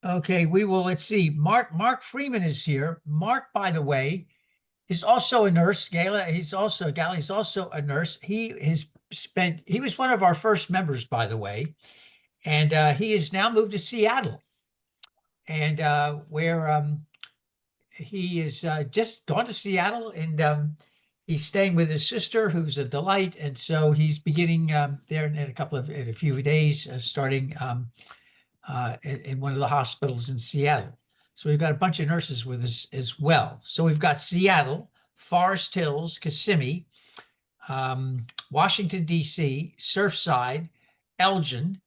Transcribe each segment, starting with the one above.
Okay, we will, let's see. Mark Freeman is here. Mark, by the way, is also a nurse. He's also a nurse. He was one of our first members, by the way, and he has now moved to Seattle, and where he is just gone to Seattle, and he's staying with his sister, who's a delight, and so he's beginning there in a few days, starting in one of the hospitals in Seattle. So we've got a bunch of nurses with us as well. So we've got Seattle, Forest Hills, Kissimmee, Washington, D.C., Surfside, Elgin,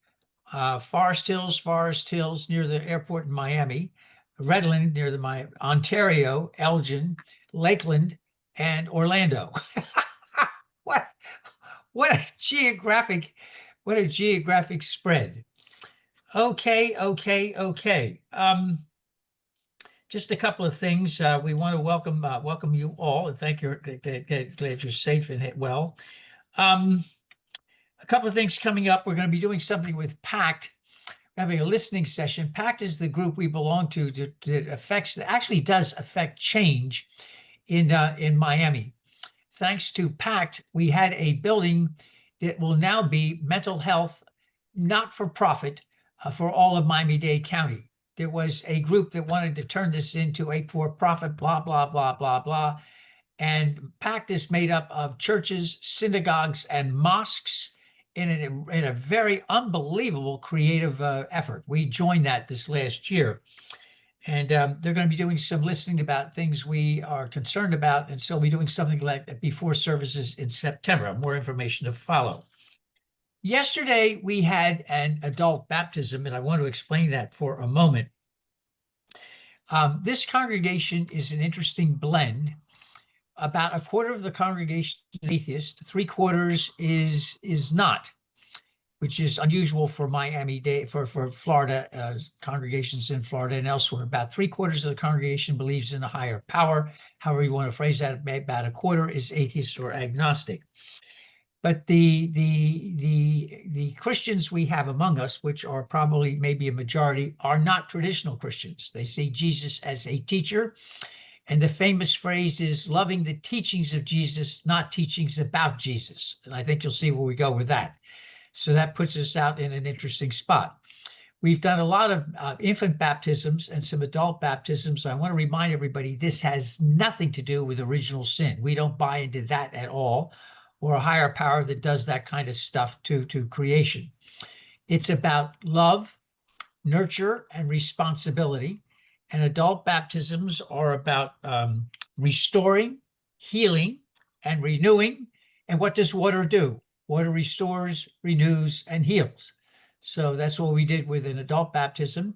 Forest Hills near the airport in Miami, Redland near the Ontario, Elgin, Lakeland, and Orlando. what what a geographic spread. Okay. Just a couple of things. We want to welcome you all, and thank you. Glad you're safe and well. A couple of things coming up. We're going to be doing something with PACT, having a listening session. PACT is the group we belong to that actually does affect change in Miami. Thanks to PACT, we had a building that will now be mental health, not for profit, for all of Miami-Dade County. There was a group that wanted to turn this into a for-profit, blah, blah, blah, blah, blah. And PACT is made up of churches, synagogues, and mosques in a very unbelievable creative effort. We joined that this last year. And they're going to be doing some listening about things we are concerned about. And so we'll be doing something like that before services in September. More information to follow. Yesterday, we had an adult baptism, and I want to explain that for a moment. This congregation is an interesting blend. About a quarter of the congregation is atheist, 3/4 is not, which is unusual for Miami-Dade, for Florida, congregations in Florida and elsewhere. About 3/4 of the congregation believes in a higher power. However you want to phrase that, about a quarter is atheist or agnostic. But the Christians we have among us, which are probably maybe a majority, are not traditional Christians. They see Jesus as a teacher. And the famous phrase is loving the teachings of Jesus, not teachings about Jesus. And I think you'll see where we go with that. So that puts us out in an interesting spot. We've done a lot of infant baptisms and some adult baptisms. I want to remind everybody, this has nothing to do with original sin. We don't buy into that at all, or a higher power that does that kind of stuff to creation. It's about love, nurture, and responsibility. And adult baptisms are about restoring, healing, and renewing. And what does water do? Water restores, renews, and heals. So that's what we did with an adult baptism.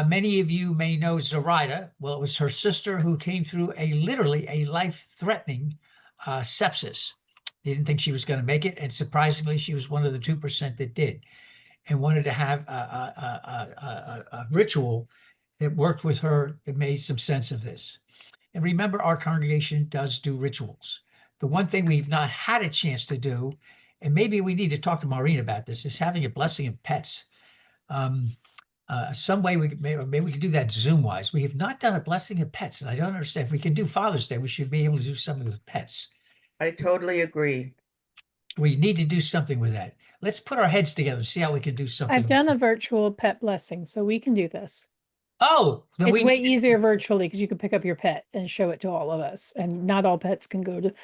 Many of you may know Zoraida. Well, it was her sister who came through literally a life-threatening sepsis. They didn't think she was going to make it, and surprisingly, she was one of the 2% that did, and wanted to have a ritual that worked with her that made some sense of this. And remember, our congregation does do rituals. The one thing we've not had a chance to do, and maybe we need to talk to Maureen about this, is having a blessing of pets. Some way maybe we can do that Zoom-wise. We have not done a blessing of pets, and I don't understand. If we can do Father's Day, we should be able to do something with pets. I totally agree. We need to do something with that. Let's put our heads together and see how we can do something. I've done a virtual pet blessing, so we can do this. Oh, it's way easier virtually because you can pick up your pet and show it to all of us, and not all pets can go to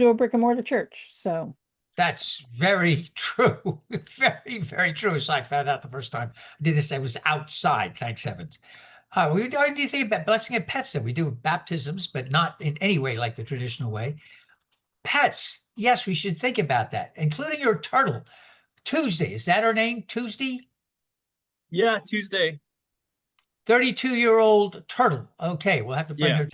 a brick and mortar church. So that's very true. Very, very true. So I found out the first time I did this, I was outside, thanks heavens. We do anything about blessing of pets that we do baptisms, but not in any way like the traditional way. Pets, yes, we should think about that, including your turtle. Tuesday, is that her name? Tuesday? Yeah, Tuesday. 32-year-old turtle. Okay, we'll have to bring her.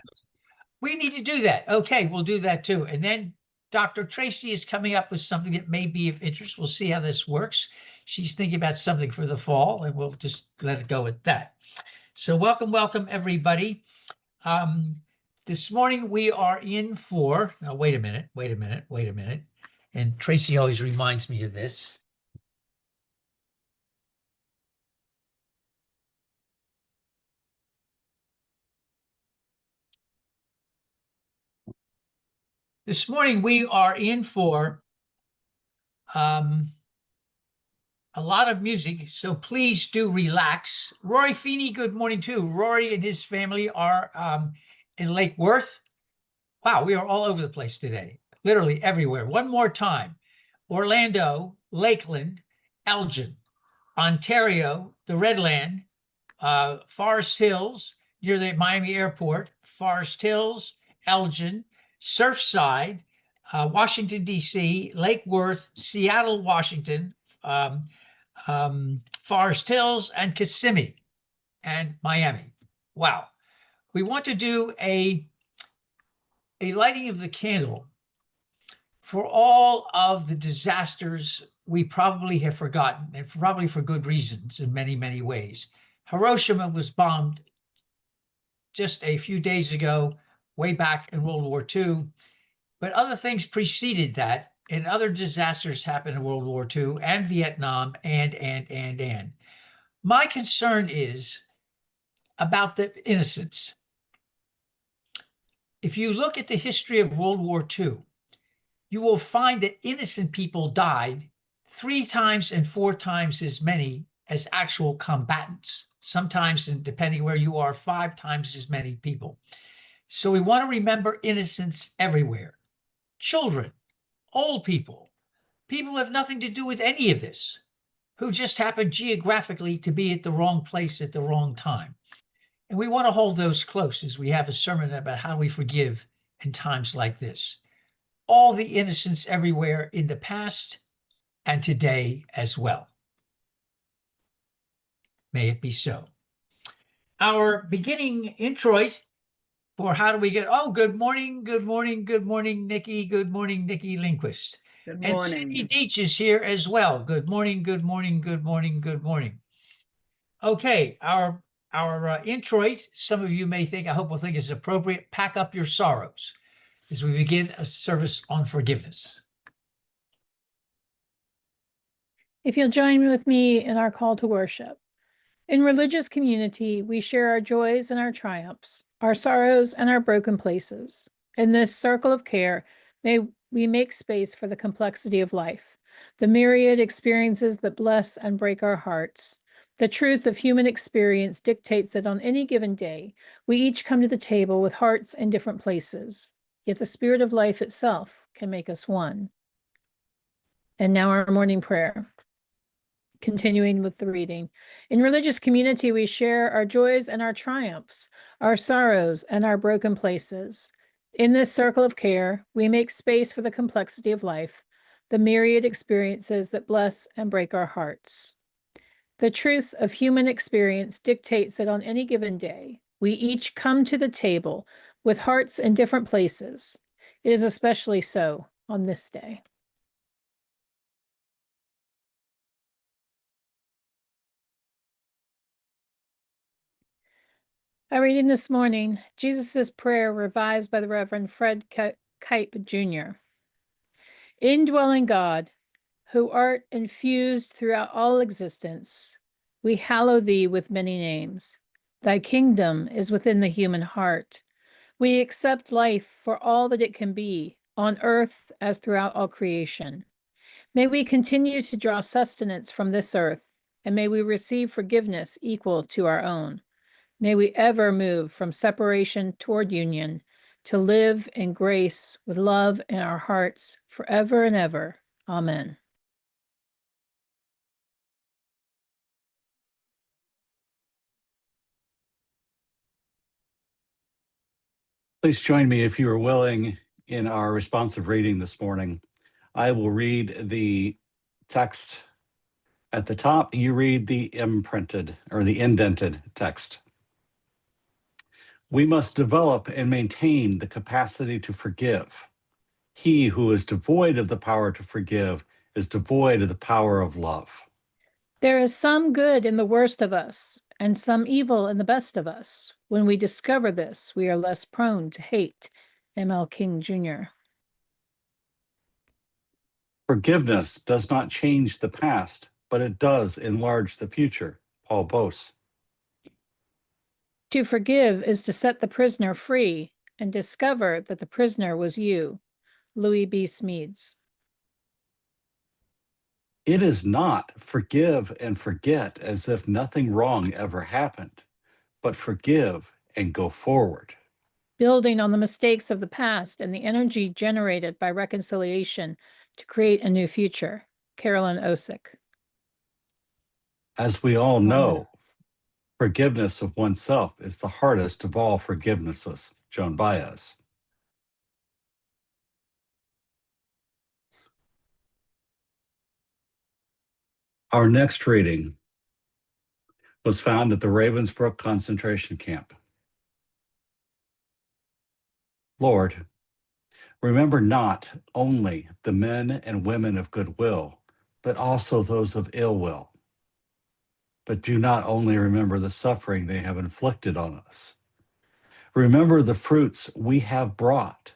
We need to do that. Okay, we'll do that too. And then Dr. Tracy is coming up with something that may be of interest. We'll see how this works. She's thinking about something for the fall, and we'll just let it go at that. So welcome, everybody. This morning we are in for, now wait a minute. And Tracy always reminds me of this. This morning we are in for a lot of music, so please do relax. Rory Feeney, good morning too. Rory and his family are in Lake Worth. Wow, we are all over the place today, literally everywhere. One more time: Orlando, Lakeland, Elgin, Ontario, the Redland, Forest Hills near the Miami Airport, Forest Hills, Elgin, Surfside, Washington, D.C., Lake Worth, Seattle, Washington, Forest Hills, and Kissimmee, and Miami. Wow. We want to do a lighting of the candle for all of the disasters we probably have forgotten, and probably for good reasons in many, many ways. Hiroshima was bombed just a few days ago, way back in World War II, but other things preceded that, and other disasters happened in World War II and Vietnam, and. My concern is about the innocents. If you look at the history of World War II, you will find that innocent people died 3 times and 4 times as many as actual combatants. Sometimes, and depending where you are, 5 times as many people. So we want to remember innocents everywhere. Children, old people, people who have nothing to do with any of this, who just happen geographically to be at the wrong place at the wrong time. And we want to hold those close as we have a sermon about how we forgive in times like this. All the innocents everywhere in the past and today as well. May it be so. Our beginning introit for how do we get, good morning, Nikki. Good morning, Nikki Lindquist. Good And Cindy morning. Deach is here as well. Good morning. Okay, our introit, some of you may think, I hope will think is appropriate. Pack up your sorrows as we begin a service on forgiveness. If you'll join with me in our call to worship. In religious community, we share our joys and our triumphs, our sorrows and our broken places. In this circle of care, may we make space for the complexity of life, the myriad experiences that bless and break our hearts. The truth of human experience dictates that on any given day, we each come to the table with hearts in different places, yet the spirit of life itself can make us one. And now our morning prayer. Continuing with the reading. In religious community, we share our joys and our triumphs, our sorrows and our broken places. In this circle of care, we make space for the complexity of life, the myriad experiences that bless and break our hearts. The truth of human experience dictates that on any given day, we each come to the table with hearts in different places. It is especially so on this day. Our reading this morning, Jesus' prayer revised by the Reverend Fred Kipe Jr. Indwelling God, who art infused throughout all existence, we hallow thee with many names. Thy kingdom is within the human heart. We accept life for all that it can be, on earth as throughout all creation. May we continue to draw sustenance from this earth, and may we receive forgiveness equal to our own. May we ever move from separation toward union to live in grace with love in our hearts forever and ever. Amen. Please join me, if you are willing, in our responsive reading this morning. I will read the text at the top. You read the imprinted or the indented text. We must develop and maintain the capacity to forgive. He who is devoid of the power to forgive is devoid of the power of love. There is some good in the worst of us and some evil in the best of us. When we discover this, we are less prone to hate. M.L. King Jr. Forgiveness does not change the past, but it does enlarge the future. Paul Bose. To forgive is to set the prisoner free and discover that the prisoner was you. Louis B. Smedes. It is not forgive and forget as if nothing wrong ever happened, but forgive and go forward. Building on the mistakes of the past and the energy generated by reconciliation to create a new future. Carolyn Osick. As we all know, forgiveness of oneself is the hardest of all forgivenesses. Joan Baez. Our next reading was found at the Ravensbrück concentration camp. Lord, remember not only the men and women of goodwill, but also those of ill will. But do not only remember the suffering they have inflicted on us. Remember the fruits we have brought,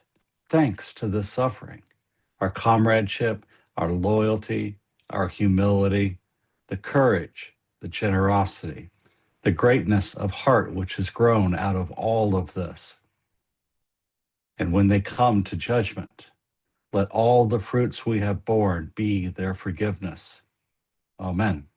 thanks to this suffering, our comradeship, our loyalty, our humility, the courage, the generosity, the greatness of heart which has grown out of all of this. And when they come to judgment, let all the fruits we have borne be their forgiveness. Amen.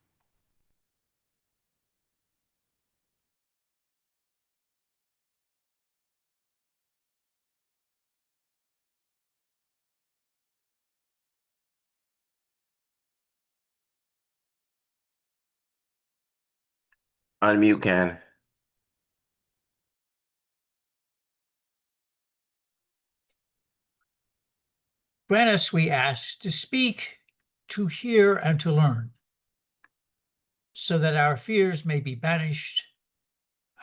Unmute, Ken. Grant us, we ask, to speak, to hear, and to learn, so that our fears may be banished,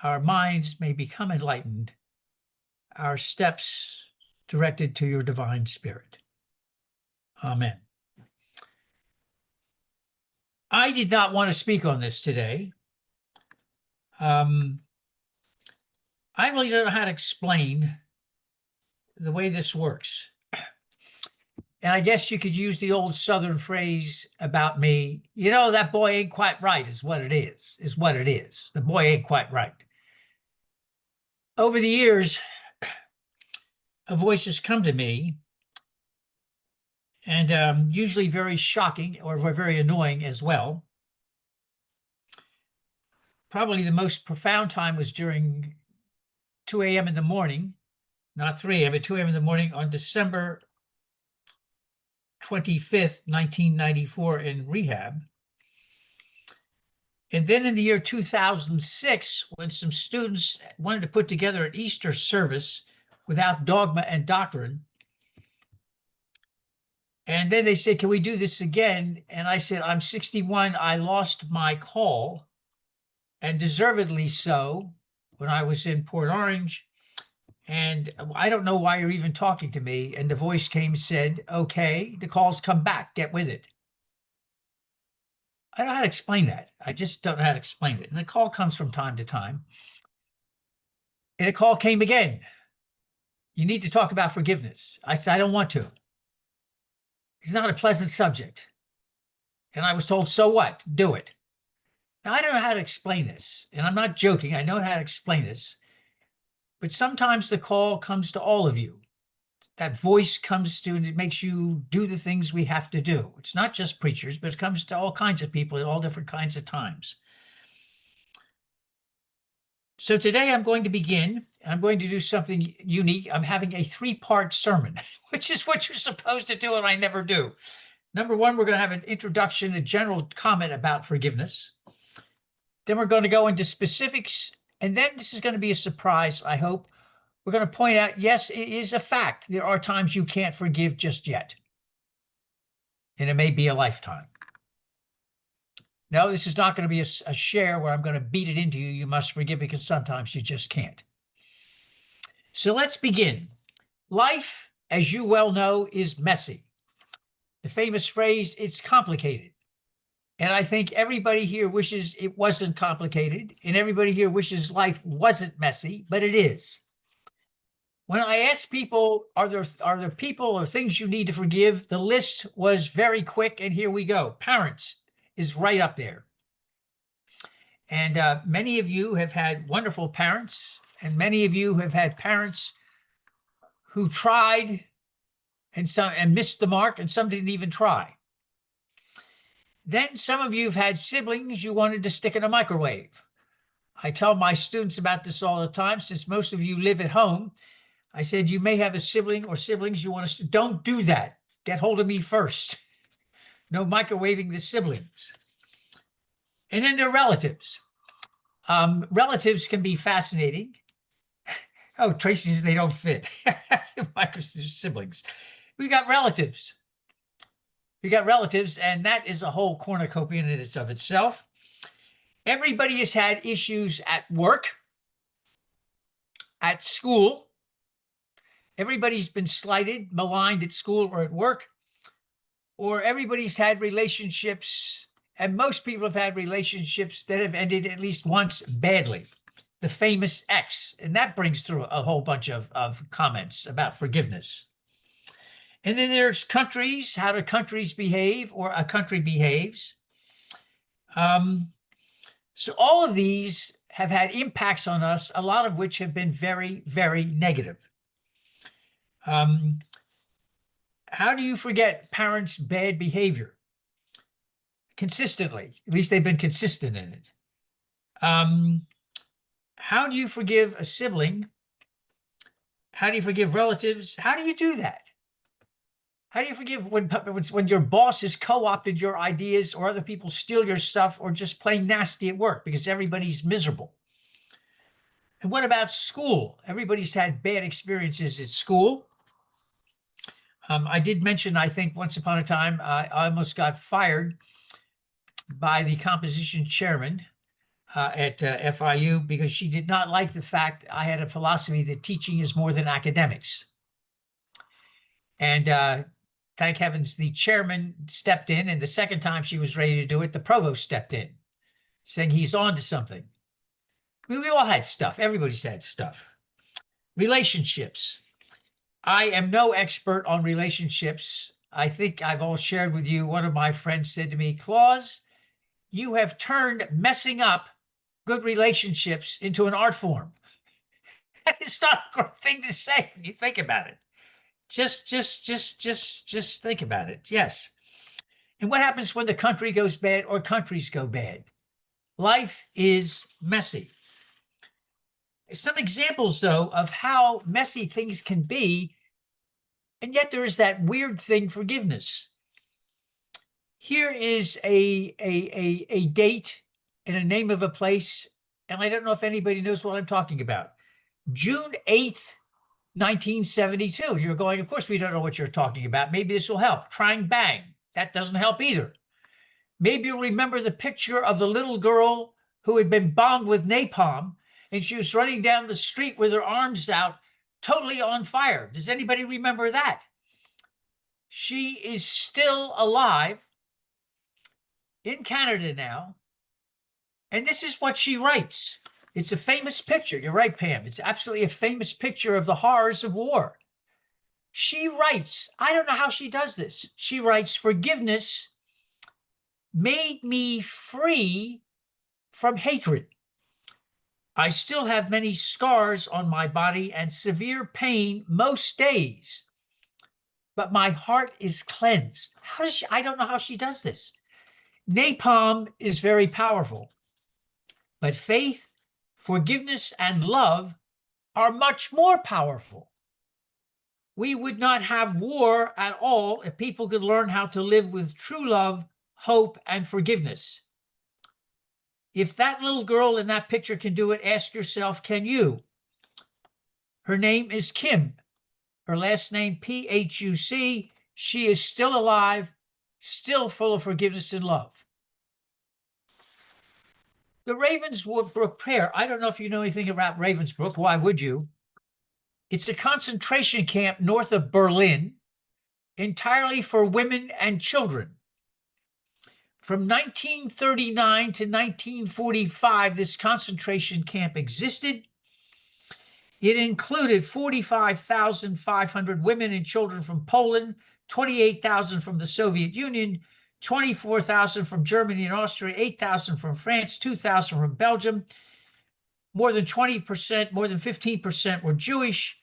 our minds may become enlightened, our steps directed to your divine spirit. Amen. I did not want to speak on this today. I really don't know how to explain the way this works. And I guess you could use the old Southern phrase about me, you know, that boy ain't quite right is what it is what it is. The boy ain't quite right. Over the years, a voice has come to me, and usually very shocking or very annoying as well. Probably the most profound time was during 2 a.m. in the morning, not 3 a.m., but 2 a.m. in the morning on December 25th, 1994 in rehab. And then in the year 2006, when some students wanted to put together an Easter service without dogma and doctrine, and then they said, can we do this again? And I said, I'm 61. I lost my call, and deservedly so, when I was in Port Orange. And I don't know why you're even talking to me. And the voice came and said, okay, the call's come back. Get with it. I don't know how to explain that. I just don't know how to explain it. And the call comes from time to time. And a call came again. You need to talk about forgiveness. I said, I don't want to. It's not a pleasant subject. And I was told, so what? Do it. Now, I don't know how to explain this. And I'm not joking. I know how to explain this. But sometimes the call comes to all of you. That voice comes to, and it makes you do the things we have to do. It's not just preachers, but it comes to all kinds of people at all different kinds of times. So today I'm going to begin, and I'm going to do something unique. I'm having a 3-part sermon, which is what you're supposed to do, and I never do. Number one, we're going to have an introduction, a general comment about forgiveness. Then we're going to go into specifics, and then this is going to be a surprise, I hope. We're going to point out, yes, it is a fact. There are times you can't forgive just yet, and it may be a lifetime. No, this is not going to be a share where I'm going to beat it into you. You must forgive, because sometimes you just can't. So let's begin. Life, as you well know, is messy. The famous phrase, it's complicated. And I think everybody here wishes it wasn't complicated, and everybody here wishes life wasn't messy, but it is. When I asked people, are there people or things you need to forgive? The list was very quick, and here we go. Parents is right up there. And many of you have had wonderful parents, and many of you have had parents who tried and missed the mark, and some didn't even try. Then some of you have had siblings you wanted to stick in a microwave. I tell my students about this all the time, since most of you live at home. I said, you may have a sibling or siblings you want to, don't do that. Get hold of me first. No microwaving the siblings. And then there are relatives. Relatives can be fascinating. Oh, Tracy says they don't fit. Siblings. We got relatives. We got relatives, and that is a whole cornucopia in and of itself. Everybody has had issues at work, at school. Everybody's been slighted, maligned at school or at work, or everybody's had relationships, and most people have had relationships that have ended at least once badly. The famous ex, and that brings through a whole bunch of comments about forgiveness. And then there's countries, how do countries behave, or a country behaves. So all of these have had impacts on us, a lot of which have been very, very negative. How do you forget parents' bad behavior? Consistently, at least they've been consistent in it. How do you forgive a sibling? How do you forgive relatives? How do you do that? How do you forgive when your boss has co-opted your ideas, or other people steal your stuff, or just plain nasty at work because everybody's miserable? And what about school? Everybody's had bad experiences at school. I did mention, I think once upon a time, I almost got fired by the composition chairman at FIU because she did not like the fact I had a philosophy that teaching is more than academics. And thank heavens the chairman stepped in, and the second time she was ready to do it, the provost stepped in, saying he's on to something. I mean, we all had stuff. Everybody's had stuff. Relationships. I am no expert on relationships. I think I've all shared with you. One of my friends said to me, Claus, you have turned messing up good relationships into an art form. It's not a good thing to say when you think about it. Just think about it. Yes. And what happens when the country goes bad or countries go bad? Life is messy. Some examples, though, of how messy things can be, and yet there is that weird thing, forgiveness. Here is a date and a name of a place, and I don't know if anybody knows what I'm talking about. June 8th, 1972. You're going, of course we don't know what you're talking about. Maybe this will help. Trang Bang. That doesn't help either. Maybe you'll remember the picture of the little girl who had been bombed with napalm, and she was running down the street with her arms out, totally on fire. Does anybody remember that? She is still alive in Canada now, and this is what she writes. It's a famous picture. You're right, Pam. It's absolutely a famous picture of the horrors of war. She writes, I don't know how she does this. She writes, forgiveness made me free from hatred. I still have many scars on my body and severe pain most days, but my heart is cleansed. How does she? I don't know how she does this. Napalm is very powerful, but faith, forgiveness, and love are much more powerful. We would not have war at all if people could learn how to live with true love, hope, and forgiveness. If that little girl in that picture can do it, ask yourself, can you? Her name is Kim. Her last name, P-H-U-C. She is still alive, still full of forgiveness and love. The Ravensbrück prayer. I don't know if you know anything about Ravensbrück. Why would you? It's a concentration camp north of Berlin, entirely for women and children. From 1939 to 1945, this concentration camp existed. It included 45,500 women and children from Poland, 28,000 from the Soviet Union, 24,000 from Germany and Austria, 8,000 from France, 2,000 from Belgium. More than 20%, more than 15% were Jewish.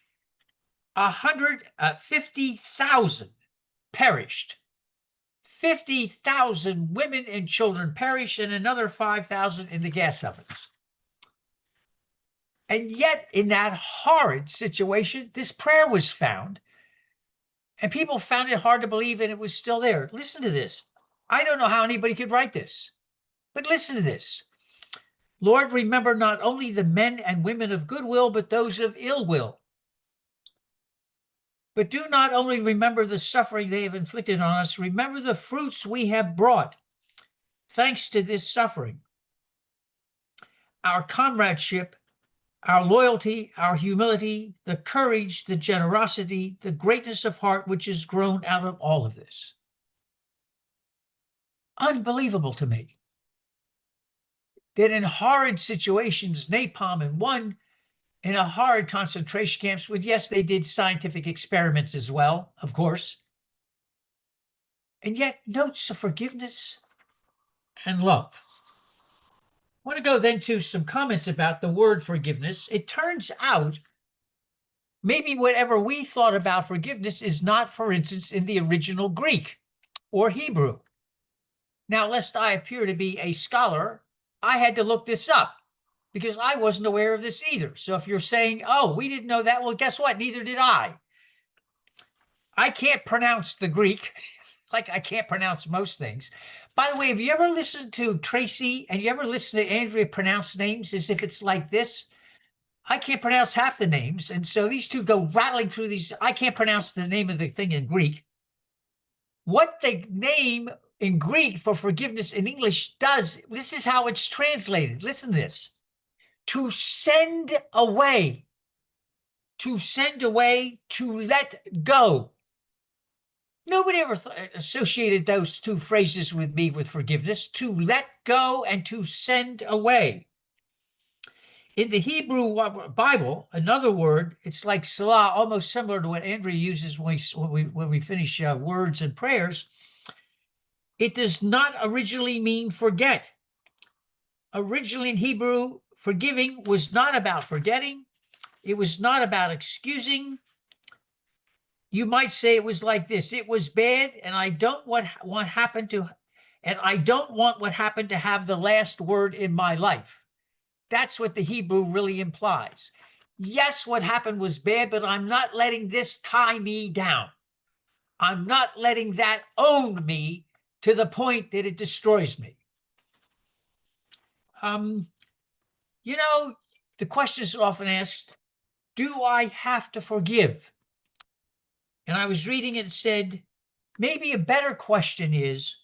150,000 perished. 50,000 women and children perished, and another 5,000 in the gas ovens. And yet, in that horrid situation, this prayer was found, and people found it hard to believe, and it was still there. Listen to this. I don't know how anybody could write this, but listen to this. Lord, remember not only the men and women of goodwill, but those of ill will. But do not only remember the suffering they have inflicted on us, remember the fruits we have brought, thanks to this suffering. Our comradeship, our loyalty, our humility, the courage, the generosity, the greatness of heart which has grown out of all of this. Unbelievable to me that in horrid situations, napalm in one, in a horrid concentration camps, with, yes, they did scientific experiments as well, of course, and yet notes of forgiveness and love. I want to go then to some comments about the word forgiveness. It turns out maybe whatever we thought about forgiveness is not, for instance, in the original Greek or Hebrew. Now, lest I appear to be a scholar, I had to look this up because I wasn't aware of this either. So if you're saying, oh, we didn't know that, well, guess what? Neither did I. I can't pronounce the Greek, like I can't pronounce most things. By the way, have you ever listened to Tracy and you ever listen to Andrea pronounce names as if it's like this? I can't pronounce half the names. And so these two go rattling through these. I can't pronounce the name of the thing in Greek. What the name in Greek for forgiveness in English does, this is how it's translated. Listen to this. To send away. To send away, to let go. Nobody ever associated those two phrases with me with forgiveness, to let go and to send away. In the Hebrew Bible, another word, it's like salah, almost similar to what Andrea uses when we finish words and prayers. It does not originally mean forget. Originally in Hebrew, forgiving was not about forgetting. It was not about excusing. You might say it was like this. It was bad, and I don't want what happened to have the last word in my life. That's what the Hebrew really implies. Yes, what happened was bad, but I'm not letting this tie me down. I'm not letting that own me to the point that it destroys me. You know, the question is often asked, do I have to forgive? And I was reading it and said, maybe a better question is,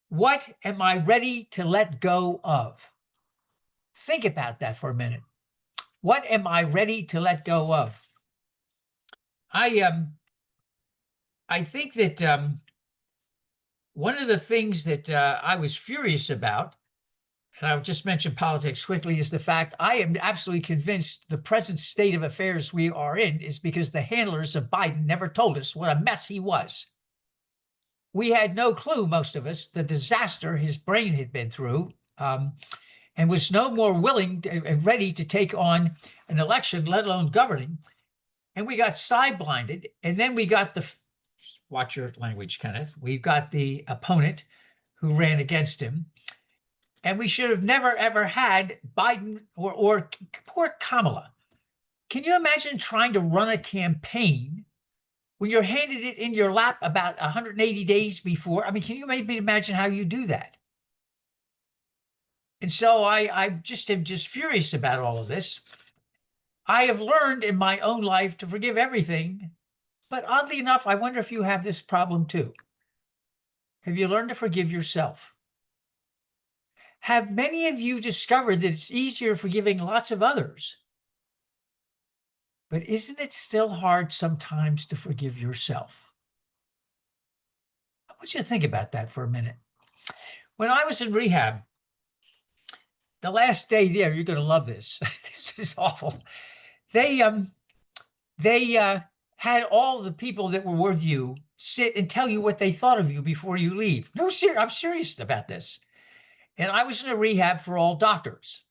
what am I ready to let go of? Think about that for a minute. What am I ready to let go of? I think that one of the things that I was furious about, and I'll just mention politics quickly, is the fact I am absolutely convinced the present state of affairs we are in is because the handlers of Biden never told us what a mess he was. We had no clue, most of us, the disaster his brain had been through, and was no more willing and ready to take on an election, let alone governing. And we got side-blinded, and then we got watch your language, Kenneth, we've got the opponent who ran against him. And we should have never, ever had Biden or poor Kamala. Can you imagine trying to run a campaign when you're handed it in your lap about 180 days before? I mean, can you maybe imagine how you do that? And so I am just furious about all of this. I have learned in my own life to forgive everything, but oddly enough, I wonder if you have this problem too. Have you learned to forgive yourself? Have many of you discovered that it's easier forgiving lots of others? But isn't it still hard sometimes to forgive yourself? I want you to think about that for a minute. When I was in rehab, the last day there, you're going to love this. This is awful. They had all the people that were with you sit and tell you what they thought of you before you leave. No, I'm serious about this. And I was in a rehab for all doctors.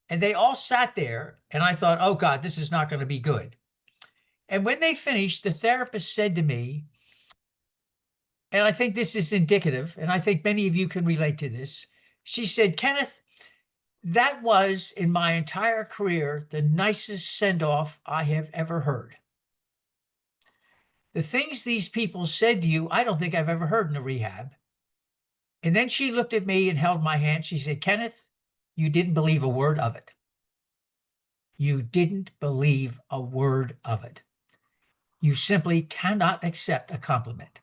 And they all sat there, and I thought, oh, God, this is not going to be good. And when they finished, the therapist said to me, and I think this is indicative, and I think many of you can relate to this. She said, Kenneth, that was in my entire career the nicest send-off I have ever heard. The things these people said to you, I don't think I've ever heard in a rehab. And then she looked at me and held my hand. She said, Kenneth, you didn't believe a word of it. You didn't believe a word of it. You simply cannot accept a compliment.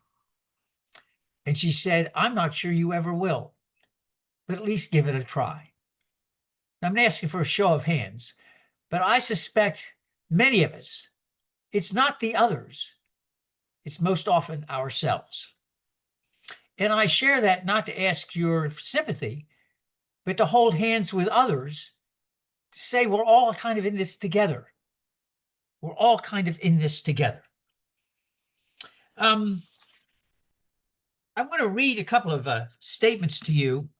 And she said, I'm not sure you ever will, but at least give it a try. I'm not asking for a show of hands, but I suspect many of us, it's not the others, it's most often ourselves. And I share that not to ask your sympathy, but to hold hands with others, to say we're all kind of in this together. We're all kind of in this together. I want to read a couple of statements to you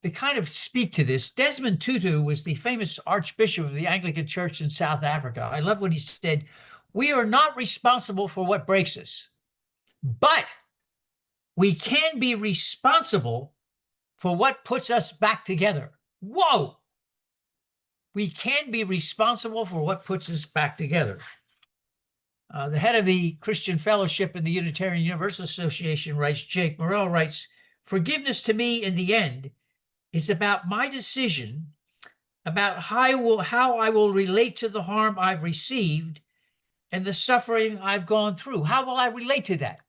that kind of speak to this. Desmond Tutu was the famous Archbishop of the Anglican Church in South Africa. I love what he said. We are not responsible for what breaks us, but we can be responsible for what puts us back together. Whoa! We can be responsible for what puts us back together. The head of the Christian Fellowship in the Unitarian Universalist Association writes, Jake Morrell writes, forgiveness to me in the end is about my decision about how I will relate to the harm I've received and the suffering I've gone through. How will I relate to that?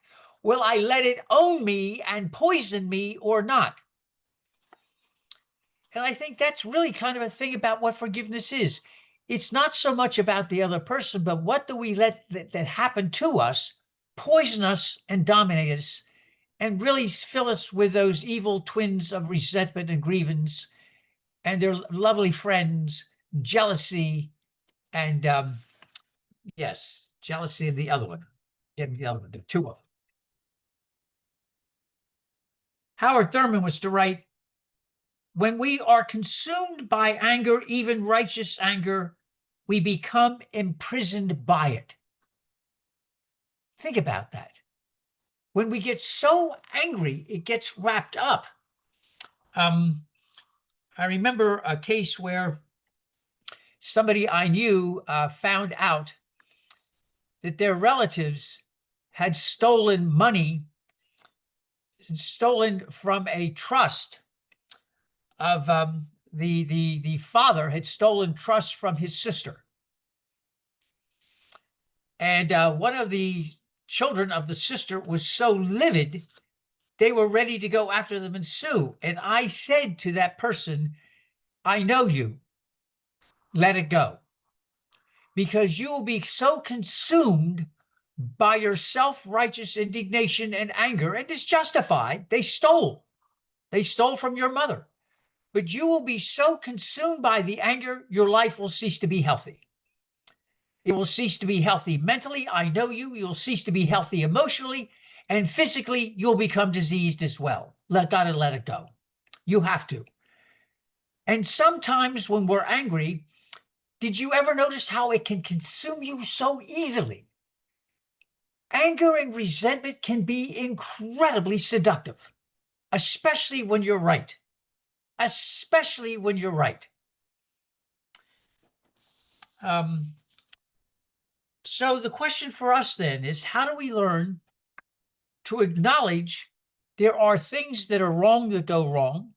Will I let it own me and poison me or not? And I think that's really kind of a thing about what forgiveness is. It's not so much about the other person, but what do we let that happen to us, poison us and dominate us, and really fill us with those evil twins of resentment and grievance and their lovely friends, jealousy, and yes, jealousy and the other one. Yeah, the other one, the two of them. Howard Thurman was to write, when we are consumed by anger, even righteous anger, we become imprisoned by it. Think about that. When we get so angry, it gets wrapped up. I remember a case where somebody I knew found out that their relatives had stolen money, stolen from a trust of the father had stolen trust from his sister. And one of the children of the sister was so livid, they were ready to go after them and sue. And I said to that person, I know you, let it go. Because you will be so consumed by your self-righteous indignation and anger, and it's justified. They stole from your mother. But you will be so consumed by the anger, your life will cease to be healthy. It will cease to be healthy mentally. I know you. You'll cease to be healthy emotionally. And physically, you'll become diseased as well. Gotta let it go. You have to. And sometimes when we're angry, did you ever notice how it can consume you so easily? Anger and resentment can be incredibly seductive, especially when you're right. Especially when you're right. So the question for us then is, how do we learn to acknowledge there are things that are wrong that go wrong?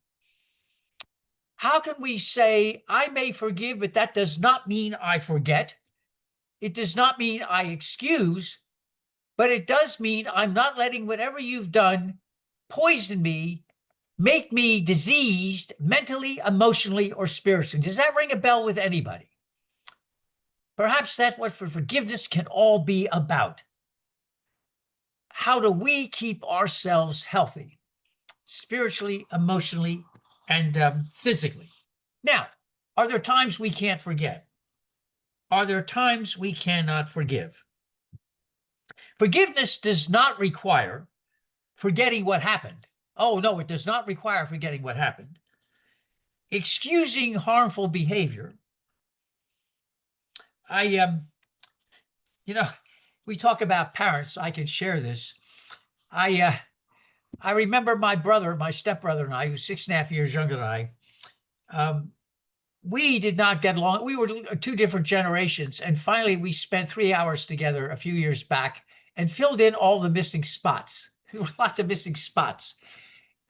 How can we say, I may forgive, but that does not mean I forget. It does not mean I excuse, but it does mean I'm not letting whatever you've done poison me, make me diseased mentally, emotionally, or spiritually. Does that ring a bell with anybody? Perhaps that's what forgiveness can all be about. How do we keep ourselves healthy, spiritually, emotionally, and physically? Now, are there times we can't forget? Are there times we cannot forgive? Forgiveness does not require forgetting what happened. Oh, no, it does not require forgetting what happened. Excusing harmful behavior. we talk about parents, I can share this. I remember my brother, my stepbrother and I, who's 6.5 years younger than I, we did not get along. We were two different generations. And finally, we spent 3 hours together a few years back and filled in all the missing spots. There were lots of missing spots,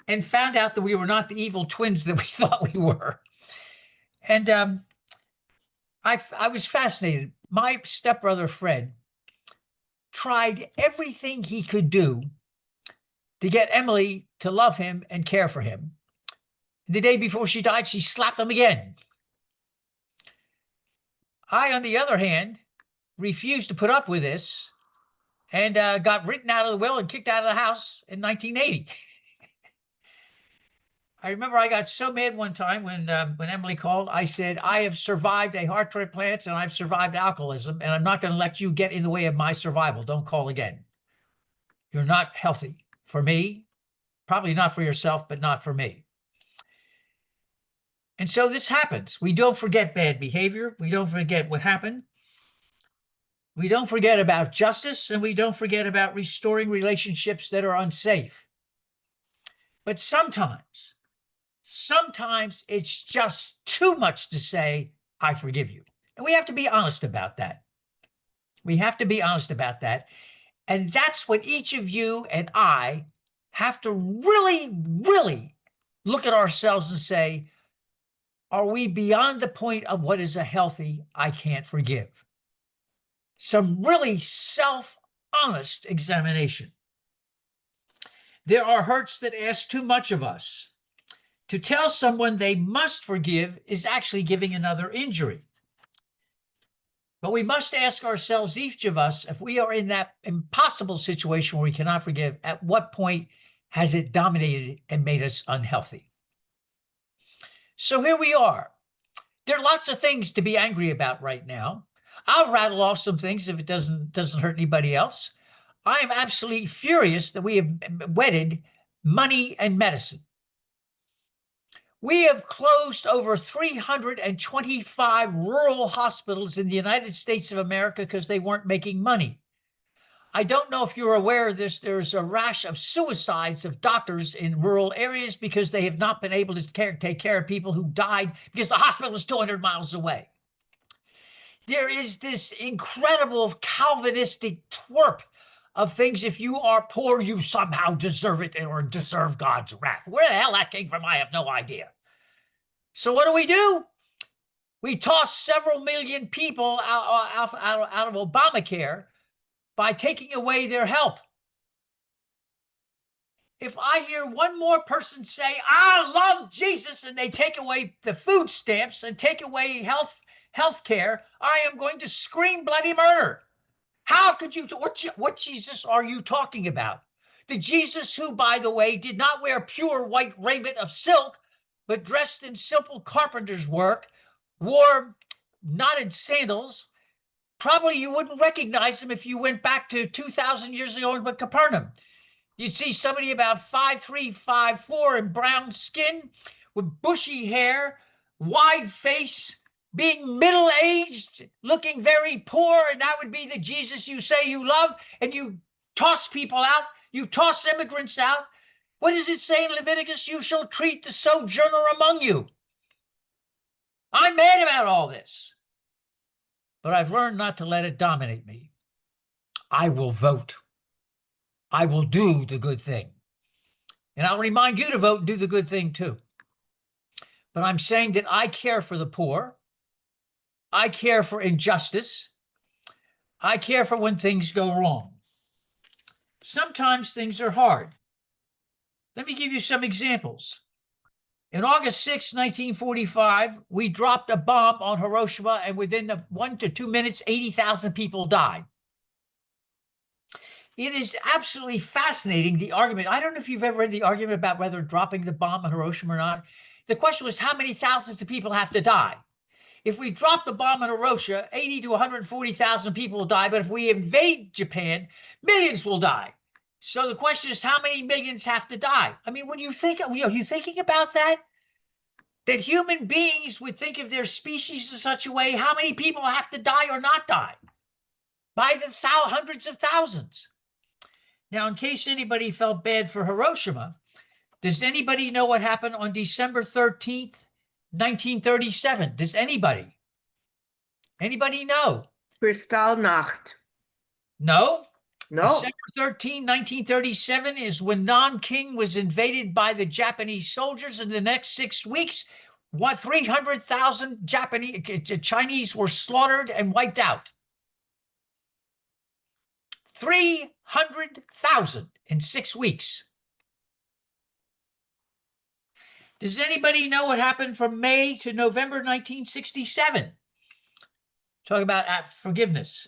and found out that we were not the evil twins that we thought we were. And I was fascinated. My stepbrother, Fred, tried everything he could do to get Emily to love him and care for him. The day before she died, she slapped him again. I, on the other hand, refused to put up with this and got written out of the will and kicked out of the house in 1980. I remember I got so mad one time when Emily called. I said, I have survived a heart transplant and I've survived alcoholism, and I'm not going to let you get in the way of my survival. Don't call again. You're not healthy for me, probably not for yourself, but not for me. And so this happens. We don't forget bad behavior. We don't forget what happened. We don't forget about justice, and we don't forget about restoring relationships that are unsafe. But sometimes it's just too much to say, I forgive you. And we have to be honest about that. We have to be honest about that. And that's what each of you and I have to really, really look at ourselves and say, are we beyond the point of what is a healthy, I can't forgive? Some really self-honest examination. There are hurts that ask too much of us. To tell someone they must forgive is actually giving another injury. But we must ask ourselves, each of us, if we are in that impossible situation where we cannot forgive, at what point has it dominated and made us unhealthy? So here we are. There are lots of things to be angry about right now. I'll rattle off some things if it doesn't hurt anybody else. I am absolutely furious that we have wedded money and medicine. We have closed over 325 rural hospitals in the United States of America because they weren't making money. I don't know if you're aware of this. There's a rash of suicides of doctors in rural areas because they have not been able to take care of people who died because the hospital is 200 miles away. There is this incredible Calvinistic twerp of things. If you are poor, you somehow deserve it or deserve God's wrath. Where the hell that came from, I have no idea. So what do? We toss several million people out of Obamacare by taking away their help. If I hear one more person say, I love Jesus, and they take away the food stamps and take away health care, I am going to scream bloody murder. How could you? What Jesus are you talking about? The Jesus who, by the way, did not wear pure white raiment of silk, but dressed in simple carpenter's work, wore knotted sandals. Probably you wouldn't recognize him if you went back to 2,000 years ago in Capernaum. You'd see somebody about 5'3", 5'4", and brown skin with bushy hair, wide face, being middle-aged, looking very poor, and that would be the Jesus you say you love, and you toss people out, you toss immigrants out. What does it say in Leviticus? You shall treat the sojourner among you. I'm mad about all this, but I've learned not to let it dominate me. I will vote. I will do the good thing. And I'll remind you to vote and do the good thing too. But I'm saying that I care for the poor. I care for injustice. I care for when things go wrong. Sometimes things are hard. Let me give you some examples. In August 6, 1945, we dropped a bomb on Hiroshima, and within 1 to 2 minutes, 80,000 people died. It is absolutely fascinating, the argument. I don't know if you've ever read the argument about whether dropping the bomb on Hiroshima or not. The question was, how many thousands of people have to die? If we drop the bomb on Hiroshima, 80 to 140,000 people will die. But if we invade Japan, millions will die. So the question is, how many millions have to die? I mean, when you think, are you thinking about that? That human beings would think of their species in such a way, how many people have to die or not die? by the hundreds of thousands. Now, in case anybody felt bad for Hiroshima, does anybody know what happened on December 13th, 1937? Does anybody? Anybody know? Kristallnacht. No? No. December 13, 1937 is when Nanking was invaded by the Japanese soldiers. In the next 6 weeks, 300,000 Chinese were slaughtered and wiped out. 300,000 in 6 weeks. Does anybody know what happened from May to November 1967? Talk about forgiveness.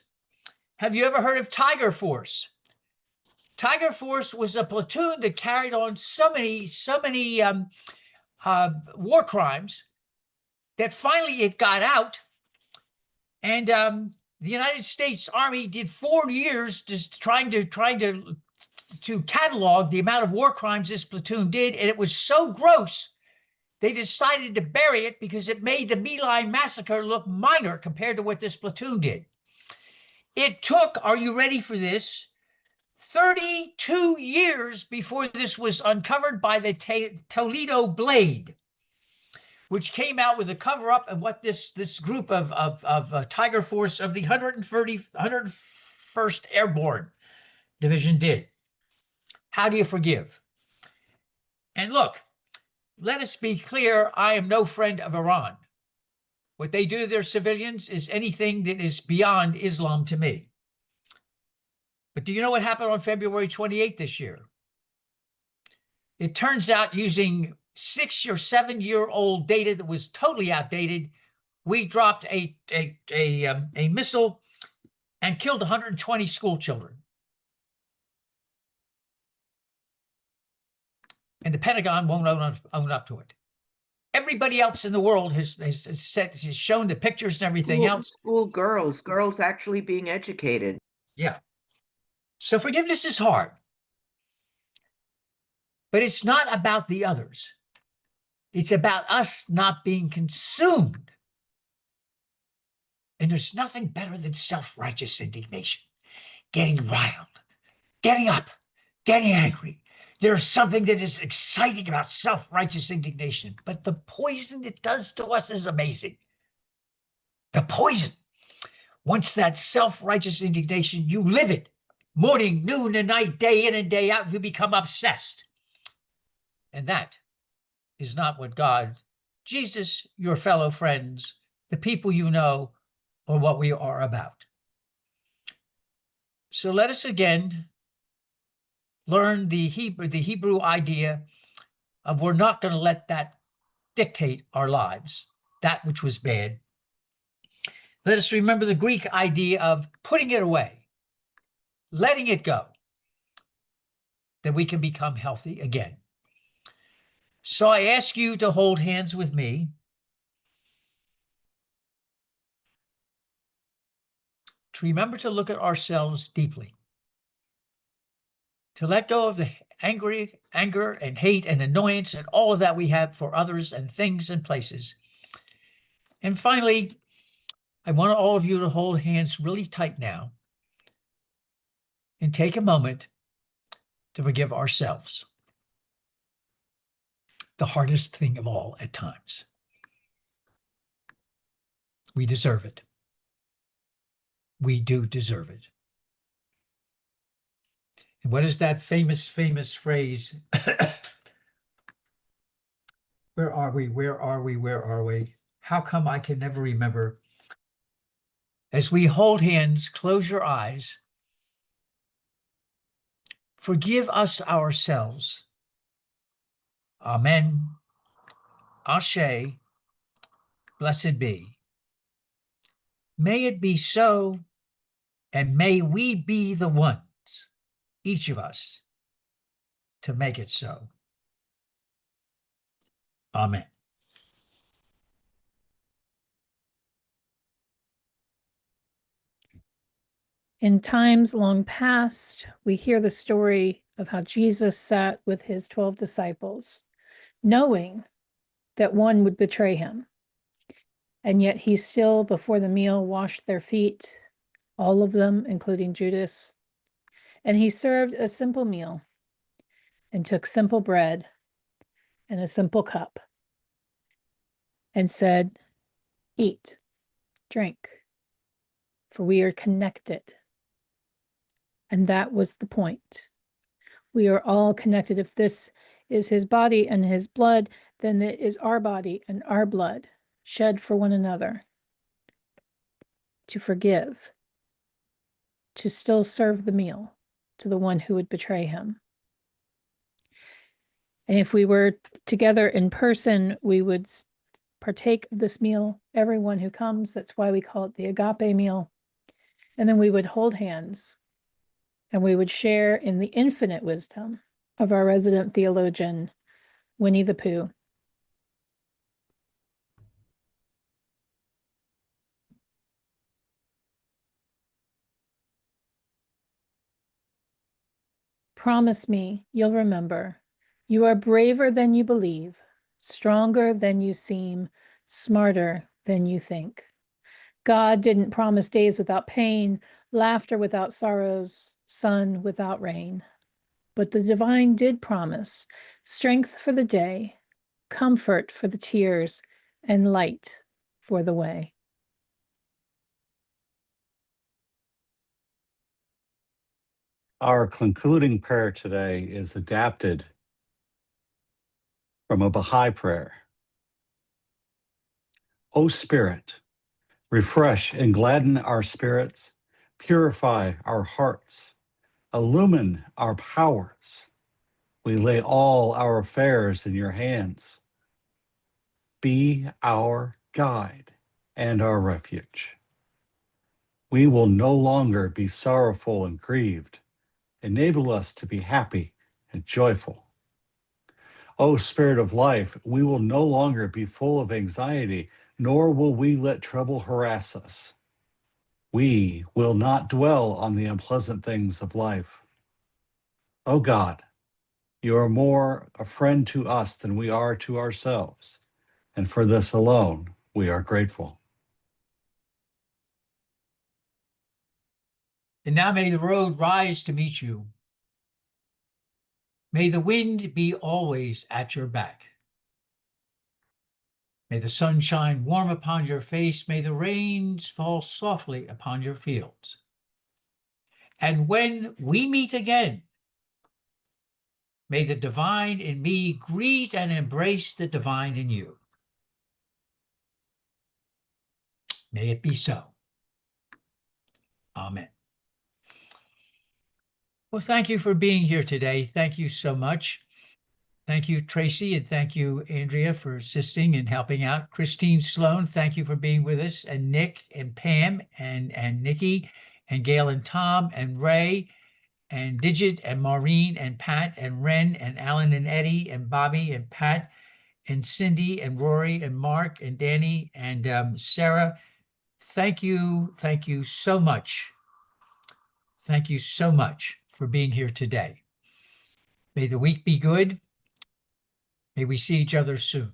Have you ever heard of Tiger Force? Tiger Force was a platoon that carried on so many war crimes that finally it got out, and the United States Army did 4 years just trying to catalog the amount of war crimes this platoon did, and it was so gross they decided to bury it because it made the My Lai massacre look minor compared to what this platoon did. It took, are you ready for this, 32 years before this was uncovered by the Toledo Blade, which came out with a cover-up of what this group of Tiger Force of the 101st Airborne Division did. How do you forgive? And look, let us be clear, I am no friend of Iran. What they do to their civilians is anything that is beyond Islam to me. But do you know what happened on February 28th this year? It turns out, using 6 or 7 year old data that was totally outdated, we dropped a missile and killed 120 school children. And the Pentagon won't own up to it. Everybody else in the world has shown the pictures and everything else. School girls actually being educated. Yeah. So forgiveness is hard. But it's not about the others. It's about us not being consumed. And there's nothing better than self-righteous indignation. Getting riled, getting up, getting angry. There's something that is exciting about self-righteous indignation, but the poison it does to us is amazing. The poison. Once that self-righteous indignation, you live it. Morning, noon, and night, day in and day out, you become obsessed. And that is not what God, Jesus, your fellow friends, the people you know, or what we are about. So let us again learn the Hebrew idea of we're not going to let that dictate our lives, that which was bad. Let us remember the Greek idea of putting it away, letting it go, that we can become healthy again. So I ask you to hold hands with me. To remember to look at ourselves deeply. To let go of the anger and hate and annoyance and all of that we have for others and things and places. And finally, I want all of you to hold hands really tight now and take a moment to forgive ourselves. The hardest thing of all at times. We deserve it. We do deserve it. And what is that famous phrase? Where are we? Where are we? Where are we? How come I can never remember? As we hold hands, close your eyes. Forgive us ourselves. Amen. Ashe. Blessed be. May it be so, and may we be the ones, each of us, to make it so. Amen. In times long past, we hear the story of how Jesus sat with his 12 disciples, knowing that one would betray him. And yet he still, before the meal, washed their feet, all of them, including Judas. And he served a simple meal and took simple bread and a simple cup and said, "Eat, drink, for we are connected." And that was the point. We are all connected. If this is his body and his blood, then it is our body and our blood shed for one another, to forgive, to still serve the meal to the one who would betray him. And if we were together in person, we would partake of this meal, everyone who comes. That's why we call it the agape meal. And then we would hold hands and we would share in the infinite wisdom of our resident theologian, Winnie the Pooh. Promise me you'll remember. You are braver than you believe, stronger than you seem, smarter than you think. God didn't promise days without pain, laughter without sorrows, sun without rain. But the divine did promise strength for the day, comfort for the tears, and light for the way. Our concluding prayer today is adapted from a Baha'i prayer. O Spirit, refresh and gladden our spirits, purify our hearts, illumine our powers. We lay all our affairs in your hands. Be our guide and our refuge. We will no longer be sorrowful and grieved. Enable us to be happy and joyful. O Spirit of life, we will no longer be full of anxiety, nor will we let trouble harass us. We will not dwell on the unpleasant things of life. O God, you are more a friend to us than we are to ourselves, and for this alone we are grateful. And now may the road rise to meet you. May the wind be always at your back. May the sun shine warm upon your face. May the rains fall softly upon your fields. And when we meet again, may the divine in me greet and embrace the divine in you. May it be so. Amen. Well, thank you for being here today. Thank you so much. Thank you, Tracy, and thank you, Andrea, for assisting and helping out. Christine Sloan, thank you for being with us, and Nick and Pam and Nikki and Gail and Tom and Ray and Digit and Maureen and Pat and Ren and Alan and Eddie and Bobby and Pat and Cindy and Rory and Mark and Danny and Sarah. Thank you so much. Thank you so much for being here today. May the week be good. May we see each other soon.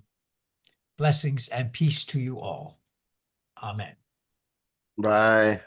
Blessings and peace to you all. Amen. Bye.